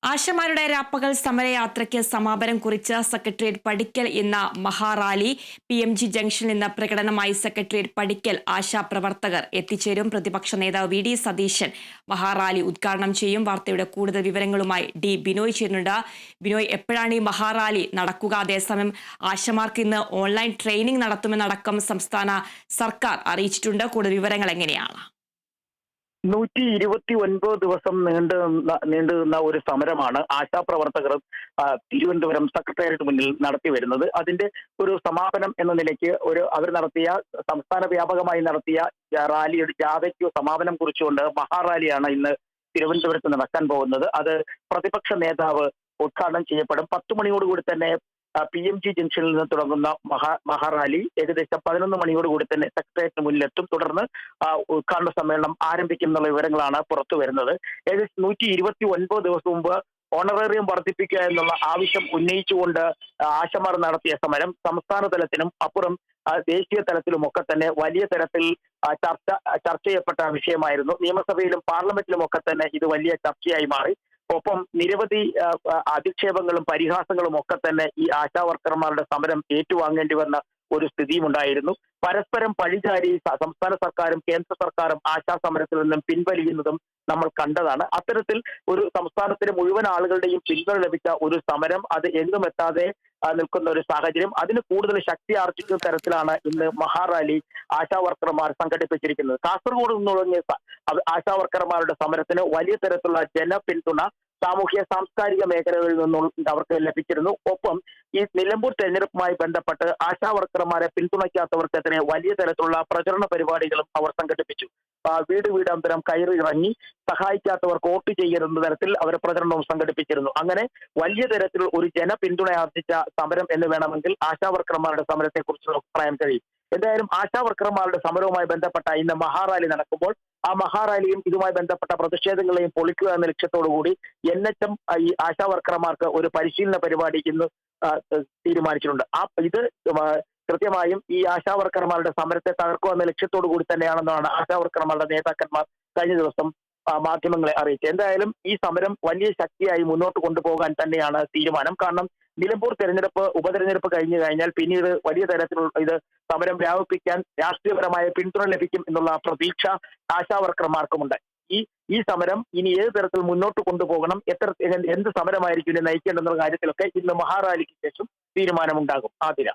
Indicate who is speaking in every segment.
Speaker 1: ആശമാരുടെ രാപ്പകൽ സമരയാത്രയ്ക്ക് സമാപനം കുറിച്ച് സെക്രട്ടേറിയറ്റ് പടിക്കൽ ഇന്ന് മഹാറാലി. PMG ജംഗ്ഷനിൽ നിന്ന് പ്രകടനമായി സെക്രട്ടേറിയറ്റ് പടിക്കൽ ആശാപ്രവർത്തകർ എത്തിച്ചേരും. പ്രതിപക്ഷ നേതാവ് VD സതീശൻ മഹാറാലി ഉദ്ഘാടനം ചെയ്യും. വാർത്തയുടെ കൂടുതൽ വിവരങ്ങളുമായി ബിനോയ് ചേരുന്നുണ്ട്. ബിനോയ്, എപ്പോഴാണ് ഈ മഹാറാലി നടക്കുക? അതേസമയം ആശമാർക്ക് ഇന്ന് ഓൺലൈൻ ട്രെയിനിങ് നടത്തുമെന്നടക്കം സംസ്ഥാന സർക്കാർ അറിയിച്ചിട്ടുണ്ട്. കൂടുതൽ വിവരങ്ങൾ എങ്ങനെയാണ്?
Speaker 2: 129 ദിവസം നീണ്ടുനിന്ന ഒരു സമരമാണ് ആശാപ്രവർത്തകർ തിരുവനന്തപുരം സെക്രട്ടേറിയറ്റ് മുന്നിൽ നടത്തി വരുന്നത്. അതിന്റെ ഒരു സമാപനം എന്ന നിലയ്ക്ക് അവർ നടത്തിയ സംസ്ഥാന വ്യാപകമായി നടത്തിയ റാലിയുടെ ജാഥയ്ക്ക് സമാപനം കുറിച്ചുകൊണ്ട് മഹാറാലിയാണ് ഇന്ന് തിരുവനന്തപുരത്ത് നടക്കാൻ പോകുന്നത്. അത് പ്രതിപക്ഷ നേതാവ് ഉദ്ഘാടനം ചെയ്യപ്പെടും. 10 മണിയോടുകൂടി തന്നെ PMG ജംഗ്ഷനിൽ നിന്ന് തുടങ്ങുന്ന മഹാറാലി ഏകദേശം 11 മണിയോടുകൂടി തന്നെ സെക്രട്ടേറിയറ്റിന് മുന്നിലെത്തും. തുടർന്ന് ഉദ്ഘാടന സമ്മേളനം ആരംഭിക്കും എന്നുള്ള വിവരങ്ങളാണ് പുറത്തു വരുന്നത്. ഏകദേശം 129 ദിവസം മുമ്പ് ഓണറേറിയം വർദ്ധിപ്പിക്കുക എന്നുള്ള ആവശ്യം ഉന്നയിച്ചുകൊണ്ട് ആശമാർ നടത്തിയ സമരം സംസ്ഥാന തലത്തിനും അപ്പുറം ദേശീയ തലത്തിലുമൊക്കെ തന്നെ വലിയ തരത്തിൽ ചർച്ച ചെയ്യപ്പെട്ട വിഷയമായിരുന്നു. നിയമസഭയിലും പാർലമെന്റിലും ഒക്കെ തന്നെ ഇത് വലിയ ചർച്ചയായി മാറി. ഒപ്പം നിരവധി അധിക്ഷേപങ്ങളും പരിഹാസങ്ങളും ഒക്കെ തന്നെ ഈ ആശാവർക്കർമാരുടെ സമരം ഏറ്റുവാങ്ങേണ്ടി വന്ന ഒരു സ്ഥിതിയും ഉണ്ടായിരുന്നു. പരസ്പരം പഴിചാരി സംസ്ഥാന സർക്കാരും കേന്ദ്ര സർക്കാരും ആശാ സമരത്തിൽ നിന്നും പിൻവലിയുന്നതും നമ്മൾ കണ്ടതാണ്. അത്തരത്തിൽ ഒരു സംസ്ഥാനത്തിലെ മുഴുവൻ ആളുകളുടെയും പിന്തുണ ലഭിച്ച ഒരു സമരം അത് എങ്ങും എത്താതെ നിൽക്കുന്ന ഒരു സാഹചര്യം, അതിന് കൂടുതൽ ശക്തി ആർജിക്കുന്ന തരത്തിലാണ് ഇന്ന് മഹാറാലി ആശാവർക്കർമാർ സംഘടിപ്പിച്ചിരിക്കുന്നത്. കാസർഗോഡ് നിന്ന് തുടങ്ങിയ ആശാവർക്കർമാരുടെ സമരത്തിന് വലിയ തരത്തിലുള്ള ജനപിന്തുണ സാമൂഹ്യ സാംസ്കാരിക മേഖലകളിൽ നിന്നും അവർക്ക് ലഭിച്ചിരുന്നു. ഒപ്പം ഈ നിലമ്പൂർ തെരഞ്ഞെടുപ്പുമായി ബന്ധപ്പെട്ട് ആശാവർക്കർമാരെ പിന്തുണയ്ക്കാത്തവർക്കെതിരെ വലിയ തരത്തിലുള്ള പ്രചരണ പരിപാടികളും അവർ സംഘടിപ്പിച്ചു. വീട് വീടാന്തരം കയറി ഇറങ്ങി സഹായിക്കാത്തവർക്ക് വോട്ട് ചെയ്യരുന്ന തരത്തിൽ അവർ പ്രചരണവും സംഘടിപ്പിച്ചിരുന്നു. അങ്ങനെ വലിയ തരത്തിൽ ഒരു ജനപിന്തുണ ആർജിച്ച സമരം എന്ന് വേണമെങ്കിൽ ആശാവർക്കർമാരുടെ സമരത്തെക്കുറിച്ച് പറയാൻ കഴിയും. എന്തായാലും ആശാവർക്കർമാരുടെ സമരവുമായി ബന്ധപ്പെട്ട ഇന്ന് മഹാറാലി നടക്കുമ്പോൾ ആ മഹാറാലിയും ഇതുമായി ബന്ധപ്പെട്ട പ്രതിഷേധങ്ങളെയും പൊളിക്കുക എന്ന ലക്ഷ്യത്തോടുകൂടി NHM ഈ ആശാവർക്കർമാർക്ക് ഒരു പരിശീലന പരിപാടി ഇന്ന് തീരുമാനിച്ചിട്ടുണ്ട്. ഇത് കൃത്യമായും ഈ ആശാവർക്കർമാരുടെ സമരത്തെ തകർക്കുക എന്ന ലക്ഷ്യത്തോടു കൂടി തന്നെയാണെന്നാണ് ആശാവർക്കർമാരുടെ നേതാക്കന്മാർ കഴിഞ്ഞ ദിവസം മാധ്യമങ്ങളെ അറിയിച്ചത്. എന്തായാലും ഈ സമരം വലിയ ശക്തിയായി മുന്നോട്ട് കൊണ്ടുപോകാൻ തന്നെയാണ് തീരുമാനം. കാരണം നിലമ്പൂർ ഉപതെരഞ്ഞെടുപ്പ് കഴിഞ്ഞു കഴിഞ്ഞാൽ പിന്നീട് വലിയ തരത്തിലുള്ള ഇത് സമരം വ്യാപിപ്പിക്കാൻ രാഷ്ട്രീയപരമായ പിന്തുണ ലഭിക്കും എന്നുള്ള പ്രതീക്ഷ ആശാവർക്കർമാർക്കുമുണ്ട്. ഈ സമരം ഇനി ഏത് തരത്തിൽ മുന്നോട്ട് കൊണ്ടുപോകണം, എന്ത് സമരമായിരിക്കും ഇനി നയിക്കേണ്ടെന്നുള്ള കാര്യത്തിലൊക്കെ ഇന്ന് മഹാറാലിക്ക് ശേഷം തീരുമാനമുണ്ടാകും. ആതിര.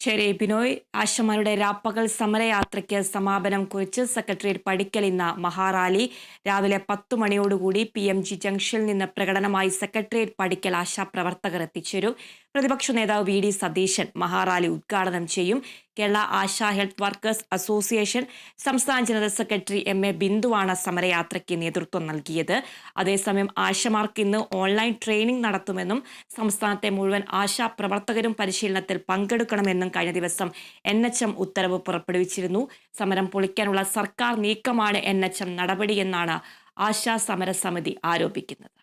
Speaker 1: ശരി ബിനോയ്, ആശമാരുടെ രാപ്പകൽ സമരയാത്രയ്ക്ക് സമാപനം കുറിച്ച് സെക്രട്ടേറിയറ്റ് പടിക്കൽ ഇന്ന് മഹാറാലി. രാവിലെ 10 മണിയോടുകൂടി PMG ജംഗ്ഷനിൽ നിന്ന് പ്രകടനമായി സെക്രട്ടേറിയറ്റ് പടിക്കൽ ആശാപ്രവർത്തകർ എത്തിച്ചേരും. പ്രതിപക്ഷ നേതാവ് VD സതീശൻ മഹാറാലി ഉദ്ഘാടനം ചെയ്യും. Kerala ASHA health workers association സംസ്ഥാന ജനറൽ സെക്രട്ടറി MA ബിന്ദുവാണ് സമരയാത്രയ്ക്ക് നേതൃത്വം നൽകിയത്. അതേസമയം ആശമാർക്ക് ഇന്ന് ഓൺലൈൻ ട്രെയിനിങ് നടത്തുമെന്നും സംസ്ഥാനത്തെ മുഴുവൻ ആശാ പ്രവർത്തകരും പരിശീലനത്തിൽ പങ്കെടുക്കണമെന്നും കഴിഞ്ഞ ദിവസം NHM ഉത്തരവ് പുറപ്പെടുവിച്ചിരുന്നു. സമരം പൊളിക്കാനുള്ള സർക്കാർ നീക്കമാണ് NHM നടപടിയെന്നാണ് ആശാ സമരസമിതി ആരോപിക്കുന്നത്.